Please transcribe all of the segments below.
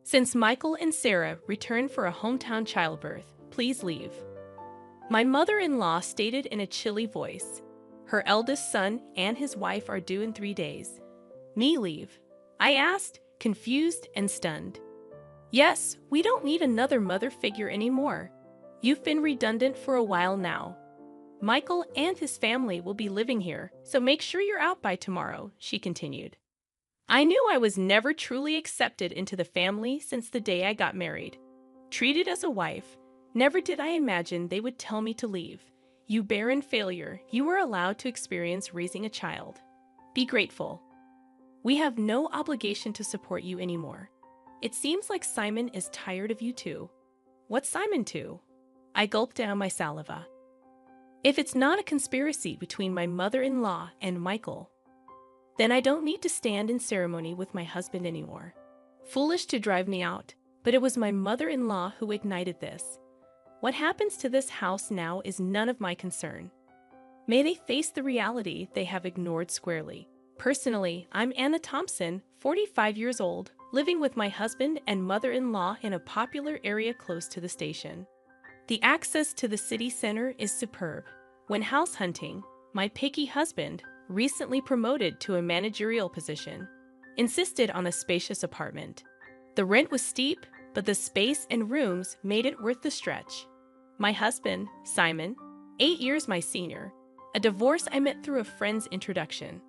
Since Michael and Sarah returned for a hometown childbirth, please leave. My mother-in-law stated in a chilly voice. Her eldest son and his wife are due in 3 days. Me leave? I asked, confused and stunned. Yes, we don't need another mother figure anymore. You've been redundant for a while now. Michael and his family will be living here, so make sure you're out by tomorrow, she continued. I knew I was never truly accepted into the family since the day I got married. Treated as a wife, never did I imagine they would tell me to leave. You barren failure, you were allowed to experience raising a child. Be grateful. We have no obligation to support you anymore. It seems like Simon is tired of you too. What's Simon to? I gulped down my saliva. If it's not a conspiracy between my mother-in-law and Michael, then I don't need to stand in ceremony with my husband anymore. Foolish to drive me out, but it was my mother-in-law who ignited this. What happens to this house now is none of my concern. May they face the reality they have ignored squarely. Personally, I'm Anna Thompson, 45 years old, living with my husband and mother-in-law in a popular area close to the station. The access to the city center is superb. When house hunting, my picky husband, recently promoted to a managerial position, insisted on a spacious apartment. The rent was steep, but the space and rooms made it worth the stretch. My husband, Simon, 8 years my senior, a divorce I met through a friend's introduction.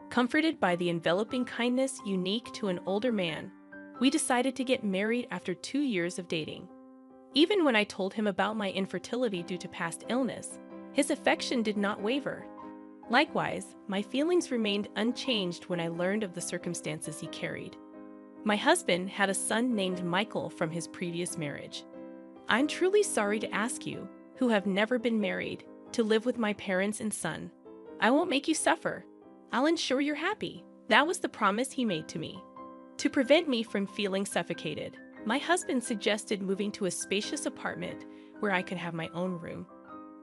Comforted by the enveloping kindness unique to an older man, we decided to get married after 2 years of dating. Even when I told him about my infertility due to past illness, his affection did not waver. Likewise, my feelings remained unchanged when I learned of the circumstances he carried. My husband had a son named Michael from his previous marriage. I'm truly sorry to ask you, who have never been married, to live with my parents and son. I won't make you suffer. I'll ensure you're happy. That was the promise he made to me. To prevent me from feeling suffocated, my husband suggested moving to a spacious apartment where I could have my own room.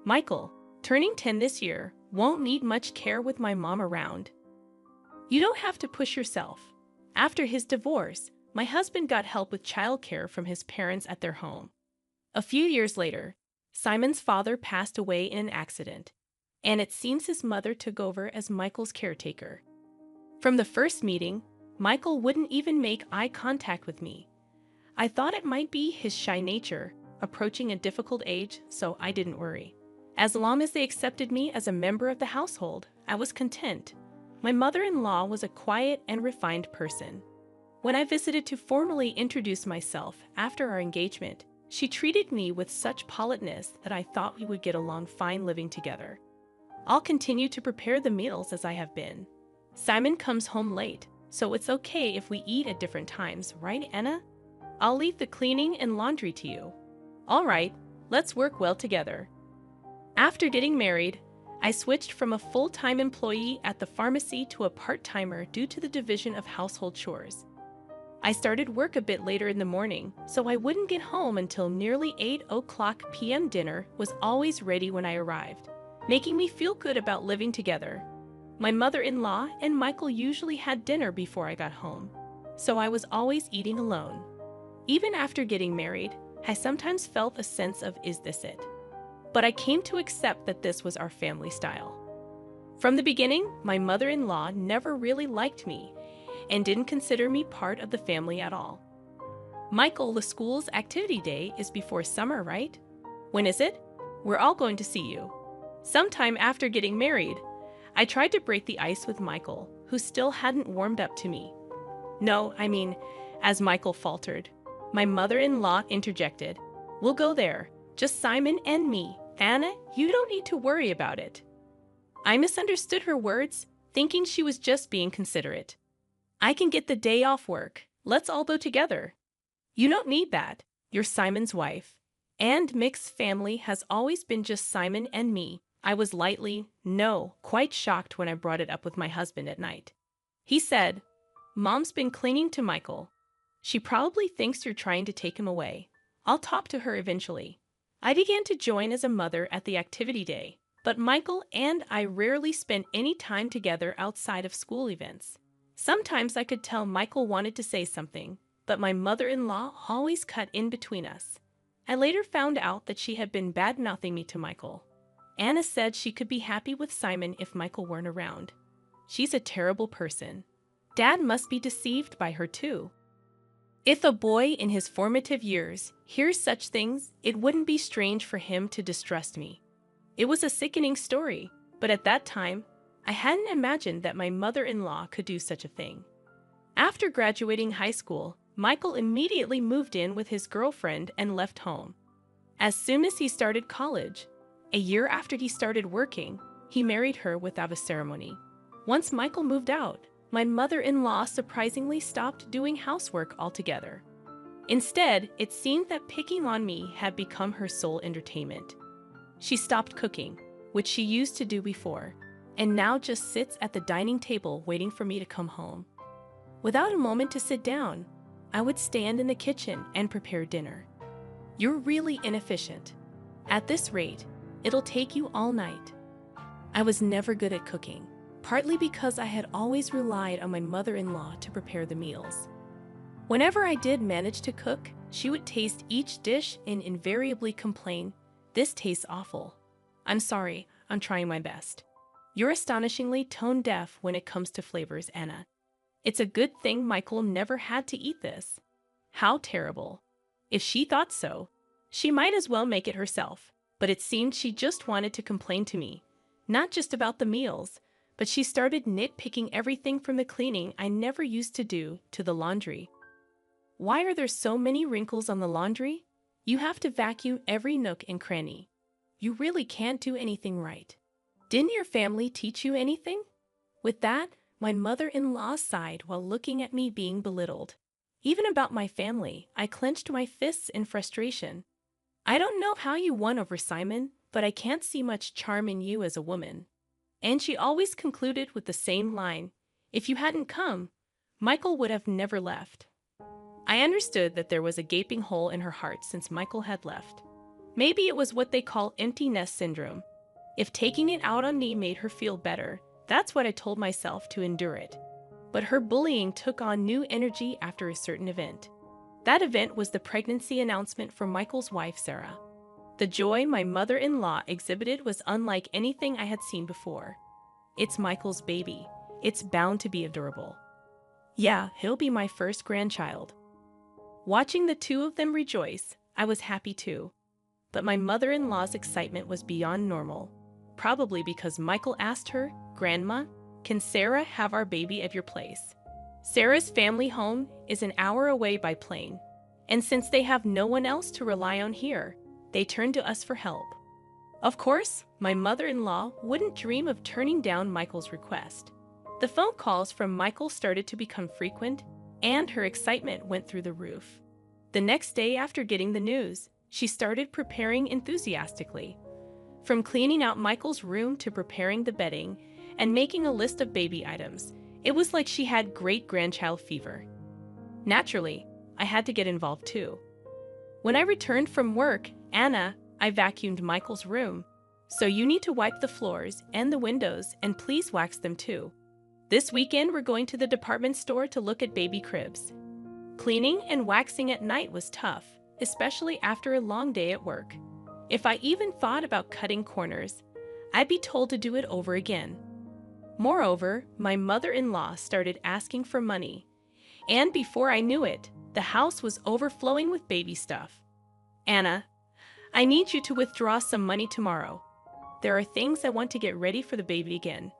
Michael, turning 10 this year, won't need much care with my mom around. You don't have to push yourself. After his divorce, my husband got help with childcare from his parents at their home. A few years later, Simon's father passed away in an accident, and it seems his mother took over as Michael's caretaker. From the first meeting, Michael wouldn't even make eye contact with me. I thought it might be his shy nature, approaching a difficult age, so I didn't worry. As long as they accepted me as a member of the household, I was content. My mother-in-law was a quiet and refined person. When I visited to formally introduce myself after our engagement, she treated me with such politeness that I thought we would get along fine living together. I'll continue to prepare the meals as I have been. Simon comes home late, so it's okay if we eat at different times, right, Anna? I'll leave the cleaning and laundry to you. All right, let's work well together. After getting married, I switched from a full-time employee at the pharmacy to a part-timer due to the division of household chores. I started work a bit later in the morning, so I wouldn't get home until nearly 8 p.m. Dinner was always ready when I arrived, making me feel good about living together. My mother-in-law and Michael usually had dinner before I got home, so I was always eating alone. Even after getting married, I sometimes felt a sense of, is this it? But I came to accept that this was our family style. From the beginning, my mother-in-law never really liked me and didn't consider me part of the family at all. Michael, the school's activity day is before summer, right? When is it? We're all going to see you. Sometime after getting married, I tried to break the ice with Michael, who still hadn't warmed up to me. No, as Michael faltered, my mother-in-law interjected, "We'll go there, just Simon and me. Anna, you don't need to worry about it." I misunderstood her words, thinking she was just being considerate. "I can get the day off work. Let's all go together." "You don't need that. You're Simon's wife. And mixed family has always been just Simon and me." I was quite shocked when I brought it up with my husband at night. He said, "Mom's been clinging to Michael. She probably thinks you're trying to take him away. I'll talk to her eventually." I began to join as a mother at the activity day, but Michael and I rarely spent any time together outside of school events. Sometimes I could tell Michael wanted to say something, but my mother-in-law always cut in between us. I later found out that she had been bad-mouthing me to Michael. Anna said she could be happy with Simon if Michael weren't around. She's a terrible person. Dad must be deceived by her too. If a boy in his formative years hears such things, it wouldn't be strange for him to distrust me. It was a sickening story, but at that time, I hadn't imagined that my mother-in-law could do such a thing. After graduating high school, Michael immediately moved in with his girlfriend and left home. As soon as he started college, a year after he started working, he married her without a ceremony. Once Michael moved out, my mother-in-law surprisingly stopped doing housework altogether. Instead, it seemed that picking on me had become her sole entertainment. She stopped cooking, which she used to do before, and now just sits at the dining table waiting for me to come home. Without a moment to sit down, I would stand in the kitchen and prepare dinner. You're really inefficient. At this rate, it'll take you all night. I was never good at cooking, partly because I had always relied on my mother-in-law to prepare the meals. Whenever I did manage to cook, she would taste each dish and invariably complain, "This tastes awful." "I'm sorry, I'm trying my best." You're astonishingly tone-deaf when it comes to flavors, Anna. It's a good thing Michael never had to eat this. How terrible. If she thought so, she might as well make it herself. But it seemed she just wanted to complain to me, not just about the meals, but she started nitpicking everything from the cleaning I never used to do to the laundry. "Why are there so many wrinkles on the laundry? You have to vacuum every nook and cranny. You really can't do anything right. Didn't your family teach you anything?" With that, my mother-in-law sighed while looking at me being belittled. Even about my family, I clenched my fists in frustration. "I don't know how you won over Simon, but I can't see much charm in you as a woman." And she always concluded with the same line, "If you hadn't come, Michael would have never left." I understood that there was a gaping hole in her heart since Michael had left. Maybe it was what they call empty nest syndrome. If taking it out on me made her feel better, that's what I told myself to endure it. But her bullying took on new energy after a certain event. That event was the pregnancy announcement from Michael's wife, Sarah. The joy my mother-in-law exhibited was unlike anything I had seen before. "It's Michael's baby. It's bound to be adorable. Yeah, he'll be my first grandchild." Watching the two of them rejoice, I was happy too. But my mother-in-law's excitement was beyond normal, probably because Michael asked her, "Grandma, can Sarah have our baby at your place?" Sarah's family home is an hour away by plane, and since they have no one else to rely on here, they turn to us for help. Of course, my mother-in-law wouldn't dream of turning down Michael's request. The phone calls from Michael started to become frequent, and her excitement went through the roof. The next day after getting the news, she started preparing enthusiastically. From cleaning out Michael's room to preparing the bedding and making a list of baby items, it was like she had great-grandchild fever. Naturally, I had to get involved too. When I returned from work, "Anna, I vacuumed Michael's room, so you need to wipe the floors and the windows and please wax them too. This weekend we're going to the department store to look at baby cribs." Cleaning and waxing at night was tough, especially after a long day at work. If I even thought about cutting corners, I'd be told to do it over again. Moreover, my mother-in-law started asking for money, and before I knew it, the house was overflowing with baby stuff. "Anna, I need you to withdraw some money tomorrow. There are things I want to get ready for the baby again.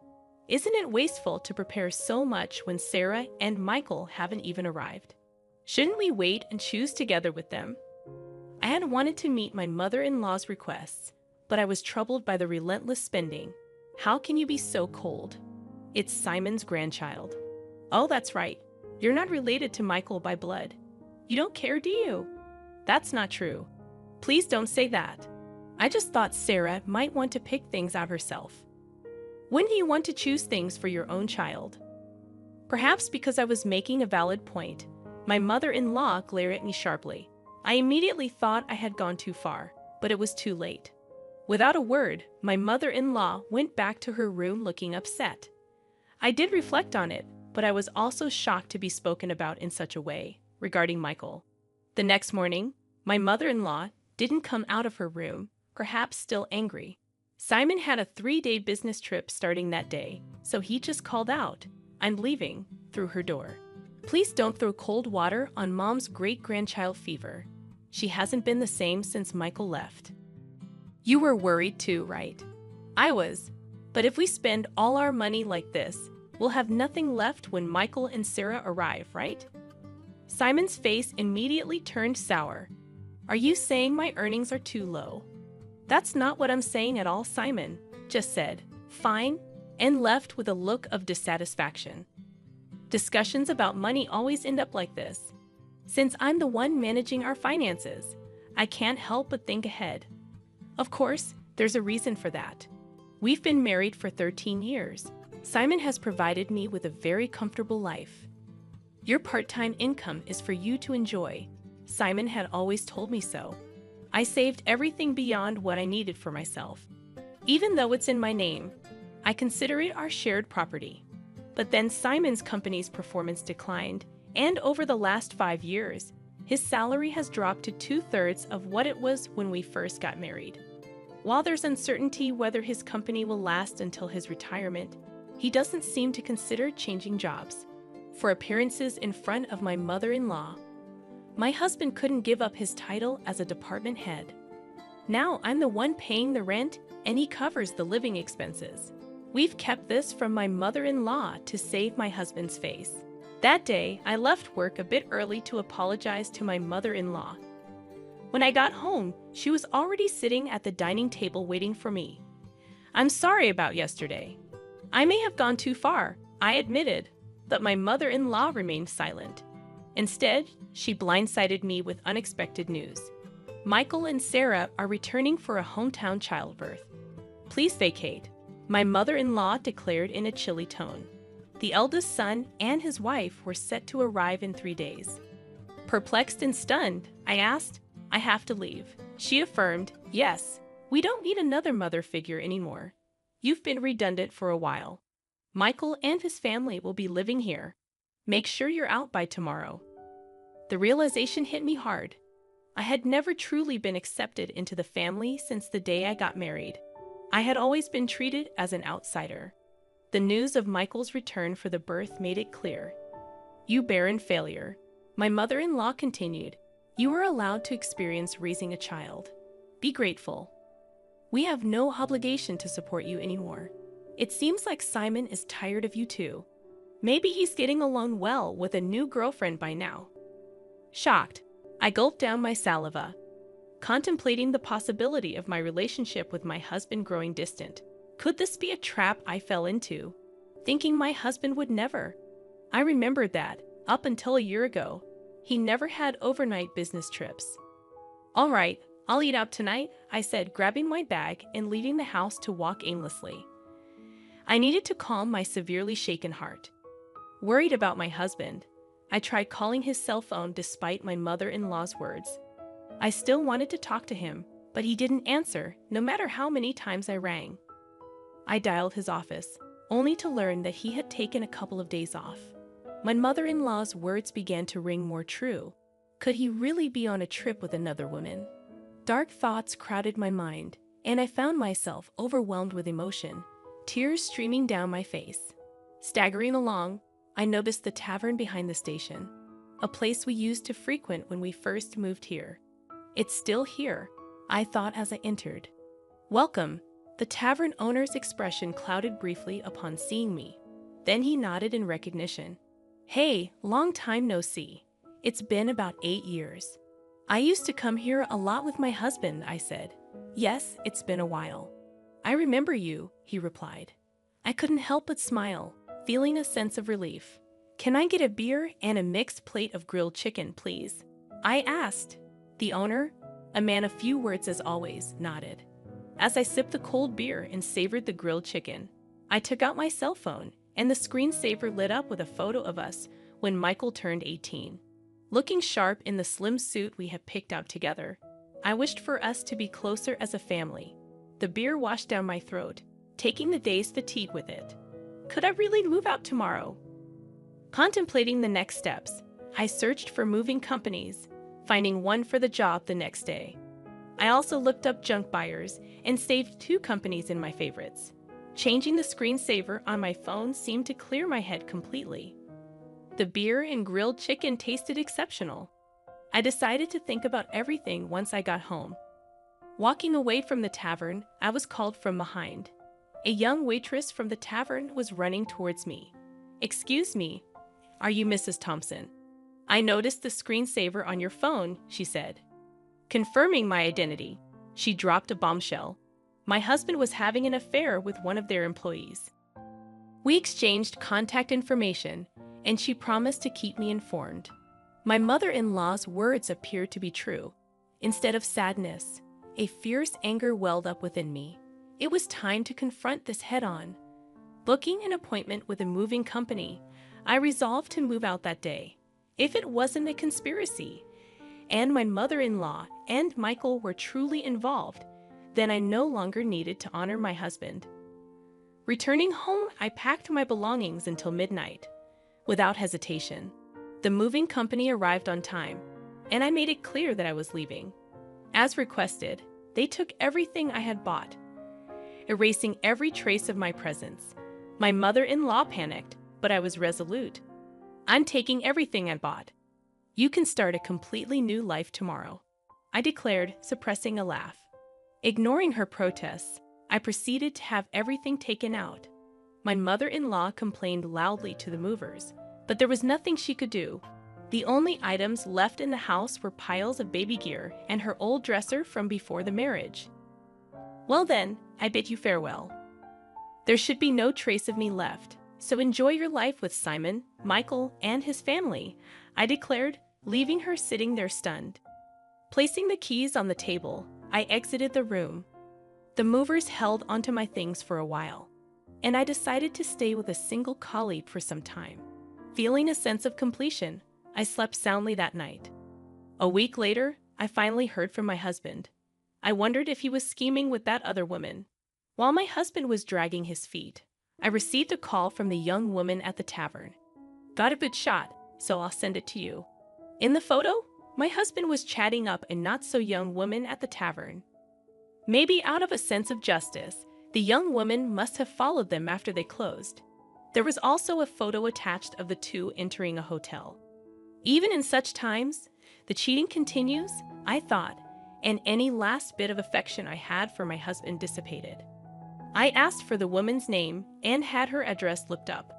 Isn't it wasteful to prepare so much when Sarah and Michael haven't even arrived? Shouldn't we wait and choose together with them?" I had wanted to meet my mother-in-law's requests, but I was troubled by the relentless spending. How can you be so cold? It's Simon's grandchild. Oh, that's right. You're not related to Michael by blood. You don't care, do you? That's not true. Please don't say that. I just thought Sarah might want to pick things out herself. Wouldn't you want to choose things for your own child? Perhaps because I was making a valid point, my mother-in-law glared at me sharply. I immediately thought I had gone too far, but it was too late. Without a word, my mother-in-law went back to her room looking upset. I did reflect on it, but I was also shocked to be spoken about in such a way. regarding Michael. The next morning, my mother-in-law didn't come out of her room, perhaps still angry. Simon had a 3-day business trip starting that day, so he just called out, "I'm leaving," through her door. Please don't throw cold water on Mom's great-grandchild fever. She hasn't been the same since Michael left. You were worried too, right? I was. But if we spend all our money like this, we'll have nothing left when Michael and Sarah arrive, right? Simon's face immediately turned sour. Are you saying my earnings are too low? That's not what I'm saying at all, Simon just said, "Fine," and left with a look of dissatisfaction. Discussions about money always end up like this. Since I'm the one managing our finances, I can't help but think ahead. Of course, there's a reason for that. We've been married for 13 years. Simon has provided me with a very comfortable life. Your part-time income is for you to enjoy. Simon had always told me so. I saved everything beyond what I needed for myself. Even though it's in my name, I consider it our shared property. But then Simon's company's performance declined, and over the last 5 years, his salary has dropped to 2/3 of what it was when we first got married. While there's uncertainty whether his company will last until his retirement, he doesn't seem to consider changing jobs. For appearances in front of my mother-in-law, my husband couldn't give up his title as a department head. Now I'm the one paying the rent, and he covers the living expenses. We've kept this from my mother-in-law to save my husband's face. That day, I left work a bit early to apologize to my mother-in-law. When I got home, she was already sitting at the dining table waiting for me. "I'm sorry about yesterday. I may have gone too far," I admitted, but my mother-in-law remained silent. Instead, she blindsided me with unexpected news. Michael and Sarah are returning for a hometown childbirth. "Please vacate," my mother-in-law declared in a chilly tone. The eldest son and his wife were set to arrive in 3 days. Perplexed and stunned, I asked, "I have to leave." She affirmed, "Yes, we don't need another mother figure anymore. You've been redundant for a while. Michael and his family will be living here. Make sure you're out by tomorrow." The realization hit me hard. I had never truly been accepted into the family since the day I got married. I had always been treated as an outsider. The news of Michael's return for the birth made it clear. "You barren failure," my mother-in-law continued. "You are allowed to experience raising a child. Be grateful. We have no obligation to support you anymore. It seems like Simon is tired of you too. Maybe he's getting along well with a new girlfriend by now." Shocked, I gulped down my saliva, contemplating the possibility of my relationship with my husband growing distant. Could this be a trap I fell into, thinking my husband would never? I remembered that, up until a year ago, he never had overnight business trips. "All right, I'll eat out tonight," I said, grabbing my bag and leaving the house to walk aimlessly. I needed to calm my severely shaken heart. Worried about my husband, I tried calling his cell phone despite my mother-in-law's words. I still wanted to talk to him, but he didn't answer, no matter how many times I rang. I dialed his office, only to learn that he had taken a couple of days off. My mother-in-law's words began to ring more true. Could he really be on a trip with another woman? Dark thoughts crowded my mind, and I found myself overwhelmed with emotion, tears streaming down my face. Staggering along, I noticed the tavern behind the station, a place we used to frequent when we first moved here. "It's still here," I thought as I entered. "Welcome." The tavern owner's expression clouded briefly upon seeing me. Then he nodded in recognition. "Hey, long time no see. It's been about 8 years. I used to come here a lot with my husband," I said. "Yes, it's been a while." "I remember you," he replied. I couldn't help but smile, feeling a sense of relief. "Can I get a beer and a mixed plate of grilled chicken, please?" I asked. The owner, a man of few words as always, nodded. As I sipped the cold beer and savored the grilled chicken, I took out my cell phone, and the screensaver lit up with a photo of us when Michael turned 18. Looking sharp in the slim suit we had picked out together, I wished for us to be closer as a family. The beer washed down my throat, taking the day's fatigue with it. Could I really move out tomorrow? Contemplating the next steps, I searched for moving companies, finding one for the job the next day. I also looked up junk buyers and saved 2 companies in my favorites. Changing the screensaver on my phone seemed to clear my head completely. The beer and grilled chicken tasted exceptional. I decided to think about everything once I got home. Walking away from the tavern, I was called from behind. A young waitress from the tavern was running towards me. "Excuse me, are you Mrs. Thompson? I noticed the screensaver on your phone," she said. Confirming my identity, she dropped a bombshell. My husband was having an affair with one of their employees. We exchanged contact information, and she promised to keep me informed. My mother-in-law's words appeared to be true. Instead of sadness, a fierce anger welled up within me. It was time to confront this head-on. Booking an appointment with a moving company, I resolved to move out that day. If it wasn't a conspiracy, and my mother-in-law and Michael were truly involved, then I no longer needed to honor my husband. Returning home, I packed my belongings until midnight. Without hesitation, the moving company arrived on time, and I made it clear that I was leaving. As requested, they took everything I had bought, erasing every trace of my presence. My mother-in-law panicked, but I was resolute. "I'm taking everything I bought. You can start a completely new life tomorrow," I declared, suppressing a laugh. Ignoring her protests, I proceeded to have everything taken out. My mother-in-law complained loudly to the movers, but there was nothing she could do. The only items left in the house were piles of baby gear and her old dresser from before the marriage. "Well then, I bid you farewell. There should be no trace of me left, so enjoy your life with Simon, Michael, and his family," I declared, leaving her sitting there stunned. Placing the keys on the table, I exited the room. The movers held onto my things for a while, and I decided to stay with a single colleague for some time. Feeling a sense of completion, I slept soundly that night. A week later, I finally heard from my husband. I wondered if he was scheming with that other woman. While my husband was dragging his feet, I received a call from the young woman at the tavern. "Got a good shot, so I'll send it to you." In the photo, my husband was chatting up a not-so-young woman at the tavern. Maybe out of a sense of justice, the young woman must have followed them after they closed. There was also a photo attached of the 2 entering a hotel. Even in such times, the cheating continues, I thought, and any last bit of affection I had for my husband dissipated. I asked for the woman's name and had her address looked up.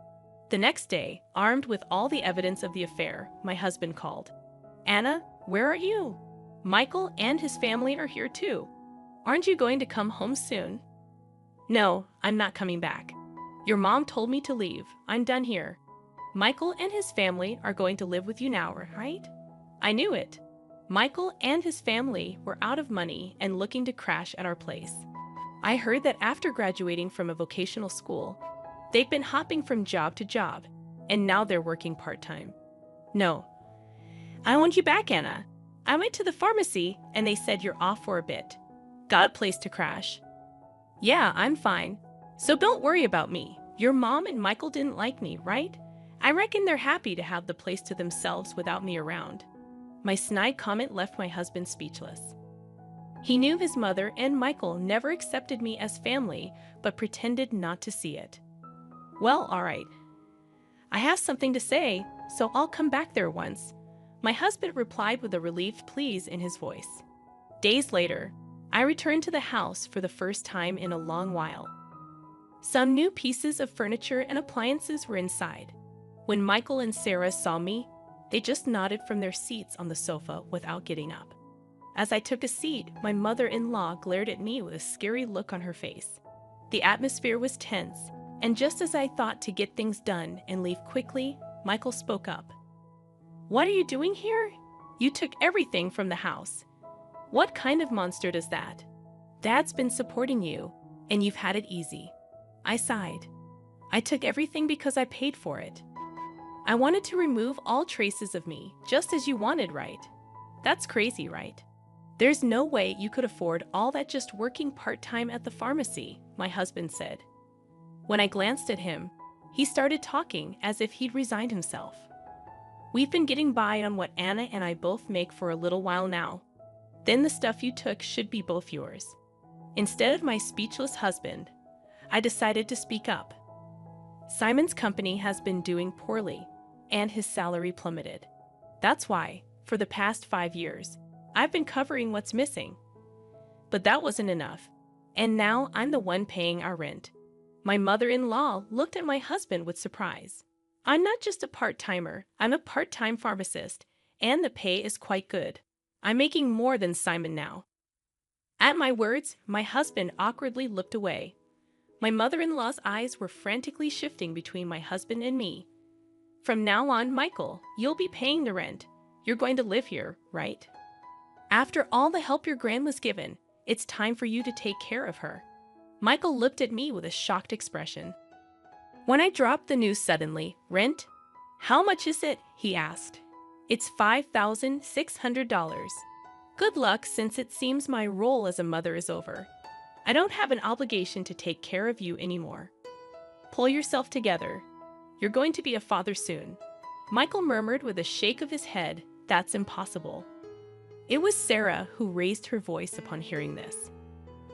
The next day, armed with all the evidence of the affair, my husband called. "Anna, where are you? Michael and his family are here too. Aren't you going to come home soon?" "No, I'm not coming back. Your mom told me to leave. I'm done here. Michael and his family are going to live with you now, right?" I knew it. Michael and his family were out of money and looking to crash at our place. I heard that after graduating from a vocational school, they've been hopping from job to job, and now they're working part-time. "No. I want you back, Anna. I went to the pharmacy, and they said you're off for a bit. Got a place to crash?" "Yeah, I'm fine. So don't worry about me. Your mom and Michael didn't like me, right? I reckon they're happy to have the place to themselves without me around." My snide comment left my husband speechless. He knew his mother and Michael never accepted me as family, but pretended not to see it. "Well, all right. I have something to say, so I'll come back there once," my husband replied with a relieved please in his voice. Days later, I returned to the house for the first time in a long while. Some new pieces of furniture and appliances were inside. When Michael and Sarah saw me, they just nodded from their seats on the sofa without getting up. As I took a seat, my mother-in-law glared at me with a scary look on her face. The atmosphere was tense, and just as I thought to get things done and leave quickly, Michael spoke up. "What are you doing here? You took everything from the house. What kind of monster does that? Dad's been supporting you, and you've had it easy." I sighed. "I took everything because I paid for it. I wanted to remove all traces of me, just as you wanted, right? That's crazy, right? There's no way you could afford all that just working part-time at the pharmacy," my husband said. When I glanced at him, he started talking as if he'd resigned himself. We've been getting by on what Anna and I both make for a little while now. Then the stuff you took should be both yours." Instead of my speechless husband, I decided to speak up. Simon's company has been doing poorly, and his salary plummeted. That's why, for the past 5 years, I've been covering what's missing. But that wasn't enough, and now I'm the one paying our rent. My mother-in-law looked at my husband with surprise. "I'm not just a part-timer, I'm a part-time pharmacist, and the pay is quite good. I'm making more than Simon now." At my words, my husband awkwardly looked away. My mother-in-law's eyes were frantically shifting between my husband and me. "From now on, Michael, you'll be paying the rent. You're going to live here, right? After all the help your grandma's given, it's time for you to take care of her." Michael looked at me with a shocked expression. When I dropped the news suddenly, "Rent? How much is it?" he asked. "It's $5,600. Good luck, since it seems my role as a mother is over. I don't have an obligation to take care of you anymore. Pull yourself together. You're going to be a father soon." Michael murmured with a shake of his head, "That's impossible." It was Sarah who raised her voice upon hearing this.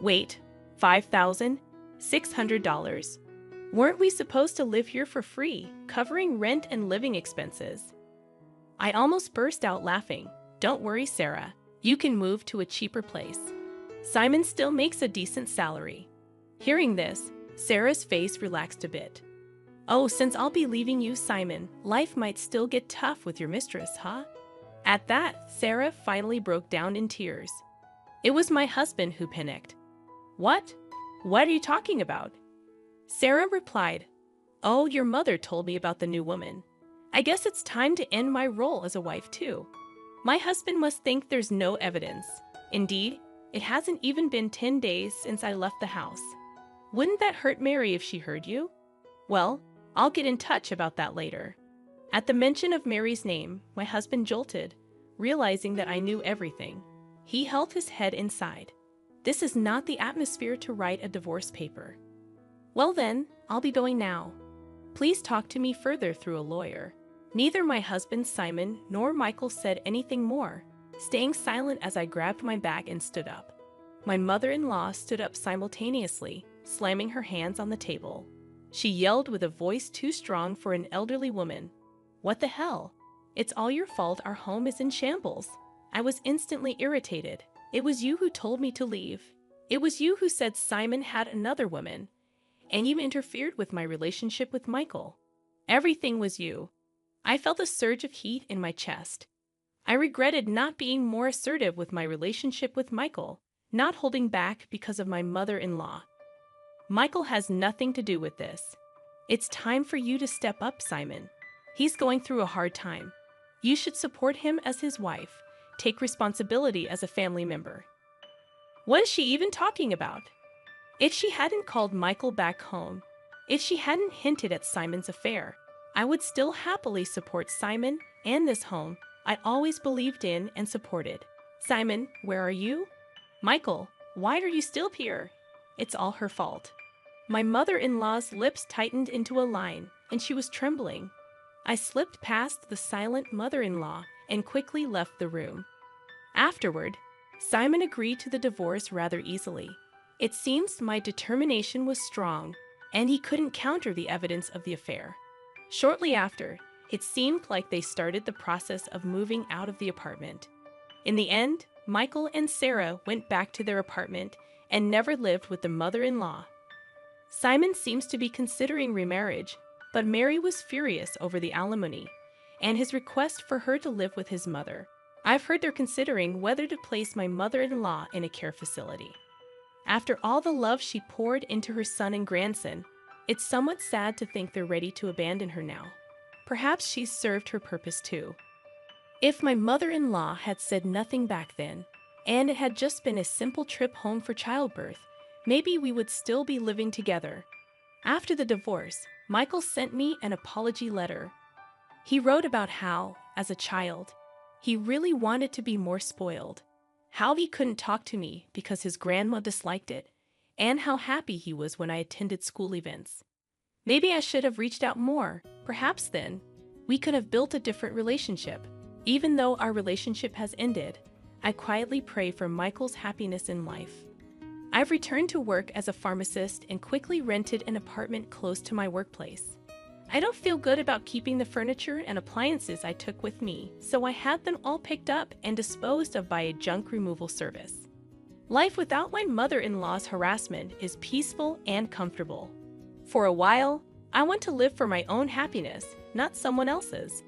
"Wait, $5,600? Weren't we supposed to live here for free, covering rent and living expenses?" I almost burst out laughing. "Don't worry, Sarah. You can move to a cheaper place. Simon still makes a decent salary." Hearing this, Sarah's face relaxed a bit. "Oh, since I'll be leaving you, Simon, life might still get tough with your mistress, huh?" At that, Sarah finally broke down in tears. It was my husband who panicked. "What? What are you talking about?" Sarah replied, "Oh, your mother told me about the new woman. I guess it's time to end my role as a wife too. My husband must think there's no evidence. Indeed, it hasn't even been 10 days since I left the house. Wouldn't that hurt Mary if she heard you? Well, I'll get in touch about that later." At the mention of Mary's name, my husband jolted, realizing that I knew everything. He held his head inside. This is not the atmosphere to write a divorce paper. "Well then, I'll be going now. Please talk to me further through a lawyer." Neither my husband Simon nor Michael said anything more, staying silent as I grabbed my bag and stood up. My mother-in-law stood up simultaneously, slamming her hands on the table. She yelled with a voice too strong for an elderly woman, "What the hell? It's all your fault our home is in shambles." I was instantly irritated. "It was you who told me to leave. It was you who said Simon had another woman. And you interfered with my relationship with Michael. Everything was you." I felt a surge of heat in my chest. I regretted not being more assertive with my relationship with Michael, not holding back because of my mother-in-law. "Michael has nothing to do with this. It's time for you to step up, Simon. He's going through a hard time. You should support him as his wife, take responsibility as a family member." What is she even talking about? If she hadn't called Michael back home, if she hadn't hinted at Simon's affair, I would still happily support Simon and this home I always believed in and supported. "Simon, where are you? Michael, why are you still here?" It's all her fault. My mother-in-law's lips tightened into a line, and she was trembling. I slipped past the silent mother-in-law and quickly left the room. Afterward, Simon agreed to the divorce rather easily. It seems my determination was strong, and he couldn't counter the evidence of the affair. Shortly after, it seemed like they started the process of moving out of the apartment. In the end, Michael and Sarah went back to their apartment and never lived with the mother-in-law. Simon seems to be considering remarriage, but Mary was furious over the alimony and his request for her to live with his mother. I've heard they're considering whether to place my mother-in-law in a care facility. After all the love she poured into her son and grandson, it's somewhat sad to think they're ready to abandon her now. Perhaps she's served her purpose too. If my mother-in-law had said nothing back then, and it had just been a simple trip home for childbirth, maybe we would still be living together. After the divorce, Michael sent me an apology letter. He wrote about how, as a child, he really wanted to be more spoiled, how he couldn't talk to me because his grandma disliked it, and how happy he was when I attended school events. Maybe I should have reached out more, perhaps then. We could have built a different relationship. Even though our relationship has ended, I quietly pray for Michael's happiness in life. I've returned to work as a pharmacist and quickly rented an apartment close to my workplace. I don't feel good about keeping the furniture and appliances I took with me, so I had them all picked up and disposed of by a junk removal service. Life without my mother-in-law's harassment is peaceful and comfortable. For a while, I want to live for my own happiness, not someone else's.